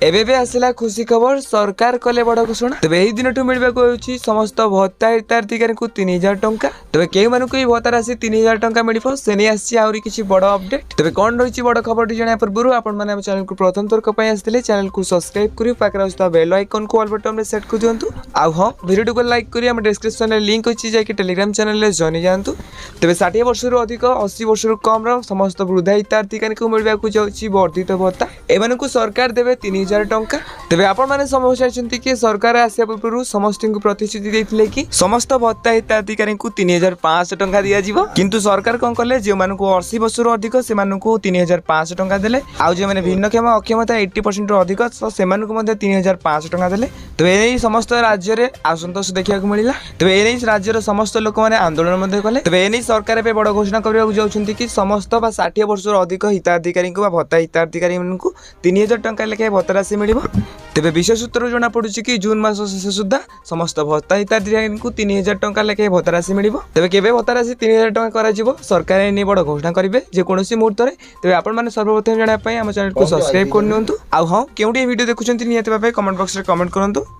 एबे भी आसला खुशी खबर सरकार कले बड़ घोषणा। तेज यही दिन मिलवाक समस्त भत्ता हिताधिकारी को 3000 टंका। तेज कई मानक भत्ता राशि 3000 टंका मिल से नहीं आसी किसी बड़ अपडेट। तेज कौन रही बड़ खबर जाना पूर्व आपण चैनल को प्रथम थरक आसते चैनल को सब्सक्राइब कर पाखे बेल आइकन को ऑल बटन में सेट कर दिंतु। आउ हाँ वीडियो को लाइक करी डिस्क्रिप्शन में लिंक अच्छी जाकि टेलीग्राम चैनल में जॉइन जातु। तेज 60 वर्ष अधिक 80 वर्ष कम समस्त वृद्धा हिताधिकारी को मिलवाक जाऊँगी वर्धित भत्ता। एम सरकार देवे 3000 टंका। तेज आपण समझ कि सरकार आसा पूर्व समस्त को प्रतिश्रुति देते कि समस्त भत्ता हिताधिकारी को 3500 टंका दिज्व। किंतु सरकार कौन कले जो 80 वर्ष अधिक से 3500 टंका देले। आउ जो भिन्नक्षम अक्षमता 80% अधिक से 3500 टंका देले। तो ये समस्त राज्य में असंतोष देखा मिला। तो ये राज्यर समस्त लोक मैंने आंदोलन कले। तो ये सरकार बड़ घोषणा करने जाऊँगी कि समस्त 60 वर्ष अधिक हिताधिकारी को भत्ता हिताधिकारी को 3000 टंका लेखाएं भत्ता राशि मिल। तेज विशेष सूत्र जना पड़ी कि जून मास शेष सुधा समस्त भत्ता हिताधिकारी को 3000 टंका लेखाएं भत्ता राशि मिल। तेज केवे भत्ता राशि 3000 टंका कर सरकार ए बड़ घोषणा करेंगे जेकोसी मुहूर्त में। तेज आपने सर्वप्रथम जानापी आम चैनल को सब्सक्राइब कर हाँ क्योंकि वीडियो देखुं निहत भाव कमेंट बॉक्स में कमेंट करूँ।